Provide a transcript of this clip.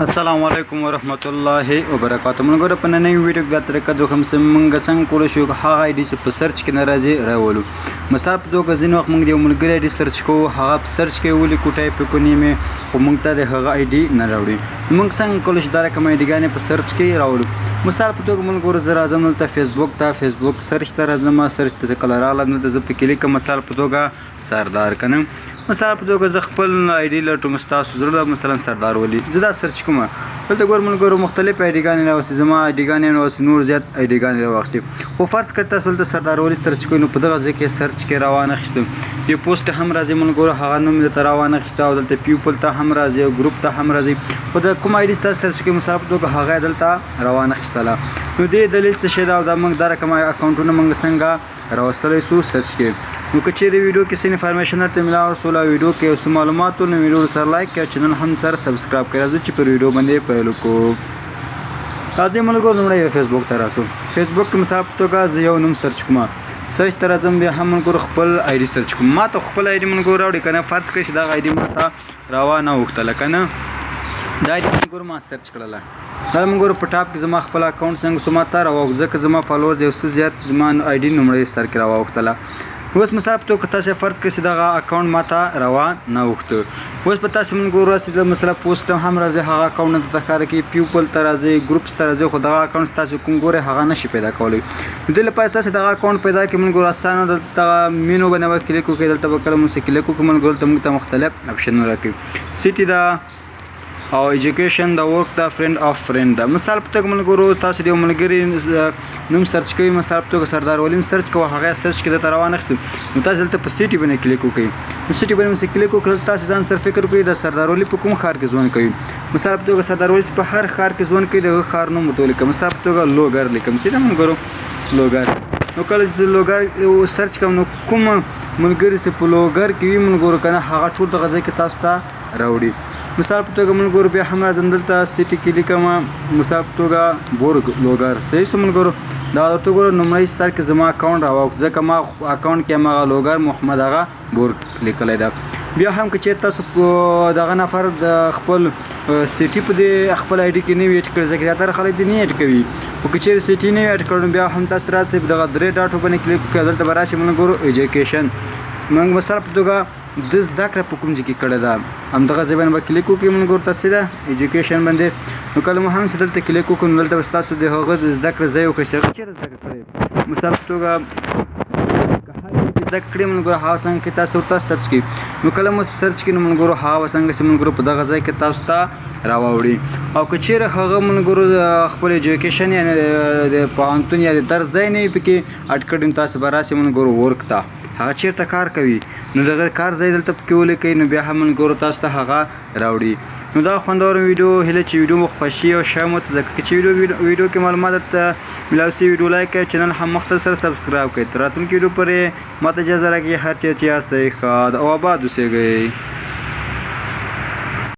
السلام علیکم ورحمۃ اللہ وبرکاتہ ملګرو په نننۍ ویډیو کې بیا تر کوم څنګه څنګه کولای شو هغه آی ډي چې په سرچ کې ناراضي راولو مثال په توګه ځینې وخت موږ د یو ملګري آی ډي سرچ کوو هغه په سرچ کې ولیکو ټایپ په نیمه خو موږ ته د هغه آی ډي نه راوړي موږ څنګه کولای شو دا رقم آی ډي ګانې په سرچ کې راولو مثال په توګه ملګرو زه راځم دلته فیسبوک سرچ ته راځم سرچ ته کله راغلم نو زه په کلیک مثال په توګه سردار کنم مثال په توګه زه خپل آی ډي لټوم ستاسو زړه مثلا سردار ولي زه دا سرچ کوم دلته ګور ملګرو مختلف آی ډي ګانې راوستي زما آی ډي ګانې راوستي نور زیات آی ډي ګانې راوستي خو فرض کړه تاسو دلته سردار ولي سرچ کوئ نو په دغه ځای کې سرچ کې روانه اخیستم یو پوسټ هم راځي ملګرو هغه نوم یې درته روانه اخیسته او دلته پیپل ته هم راځي او ګروپ ته هم راځي خو د کوم آی ډي تاسو سرچ کوئ مثال په توګه هغه دلته روانه اخیستله نو دې دلیل څه شی دا او دا موږ دا رقم اکاونټونه موږ څنګه راوستلی سو سرچ کې نو که چیرې ویډیو کې څه انفارمیشن درته ملاو سوله ویډیو کې څه معلوماتو نو ویډیو سره لایک کړئ چینل هم سره سبسکرایب کړئ راځئ چې پر ویډیو باندې پیل وکړو راځئ ملګرو لومړی فیسبوک ته راسو فیسبوک کې مثال په توګه زه یو نوم سرچ کوم سرچ ته راځم بیا هم ملګرو خپل آی ډي سرچ کوم ما ته خپل آی ډي ملګرو راوړي که نه فرض کړئ چې دغه آی ډي ما ته روانه وغوښتله که نه دا آی ډي ملګرو ما سرچ کړله دا ملګرو په ټاپ کې زما خپل اکاونټ څنګه سو ما ته راوغوښت ځکه زما فالوورز یو څه زیات زما آی ډي لومړی سر کې راوغوښتله اوس مثال په توګه تاسو فرض کړئ چې دغه اکاونټ ما ته روان نه وغوښته اوس په تاسو ملګرو راسي مثلا پوسټ هم راځي هغه اکاونټ ته ښکاره کوي پیپل ته راځي ګروپس ته راځي خو دغه اکاونټ تاسو کوم ګورئ هغه نشي پیدا کولی د دې لپاره تاسو دغه اکاونټ پیدا کړئ ملګرو اسانه دلته مینو باندې کلیک وکړئ دلته به کله موږ کلیک وکړو ملګرو ته موږ ته مختلف اپشن راکوي سیټي دا او ایجوکیشن دا ورک دا فرند اف فرند دا مثال په توګه ملګرو تاسو د یو ملګري نوم سرچ کوئ مثال په توګه سردار ولیم سرچ کوه هغه سرچ کې درته روان اخیستو نو تاسو دلته په سیټي باندې کلیک وکړئ نو سیټي باندې کلیک وکړل تاسو ځان سره فکر کوئ د سردار ولی په کوم ښار کې ژوند کوي مثال په توګه سردار ولی په هر ښار کې ژوند کوي دغه ښار نوم ورته ولیکم مثال په توګه لوګر لیکم سیده ملګرو لوګر نو کله چې لوګر سرچ کوم نو کوم ملګري چې په لوګر کې وي ملګرو که نه هغه ټول دغه ځای کې تاسو ته راوړي مثال په توګه ملګرو بیا هم راځم دلته سیټي کې لیکم مثال په توګه بورګ لوګر صحیح شو ملګرو دا درته ګورو لومړی سر کې زما اکاونټ راوغوښت ځکه ما اکاونټ کې هماغه لوګر محمد هغه بورګ لیکلی ده بیا هم که چېرې تاسو په دغه نفر د خپل سیټي په دې خپل آی ډي کې نه وي اډ کړی ځکه زیاتره خلک دې نه اډ کوي خو که چېرې سیټي نه وي اډ کړی نو بیا هم تاسو راسئ دغه درې ډاټو باندې کلیک وکړئ دلته به راشي ملګرو ایجوکیشن موږ مثال په توګه د زده کړه په کوم ځای کې کړې ده همدغه ځای باندې به کلیک وکړئ ملګرو تاسو ده ایجوکیشن باندې نو کله مو هم چې دلته کلیک وکړو نو دلته به ستاسو د هغه د زده کړې ځای وښایي چې هغه چېرته زده کړې مثال په توګه زده کړې ملګرو هغه څنګه کې تاسو ورته سرچ کړئ نو کله مو سرچ کړئ نو ملګرو هغه څنګه چې ملګرو په دغه ځای کې تاسو ته راوړي او که چېرې هغه ملګرو خپل ایجوکیشن یعنې د پوهنتون یا د درس ځای نه وي پکې اډ کړی نو تاسو به راسئ ملګرو ورک ته هغه چیرته کار کوي نو دغه کار ځای دلته پکې ولیکئ نو بیا هم ملګرو تاسو ته هغه راوړي نو دا خوندور ویډیو هیله چې ویډیو مو خوښي او ښه مو ته ځکه چې ویډیو کې معلومات درته ملاو شي ویډیو لایک کړئ چینل هم مختصر سبسکرایب کړئ تر راتلونکي ویډیو پورې ماته اجازه راکړئ هر چیرې چې یاستئ ښاد او آباد اوسئ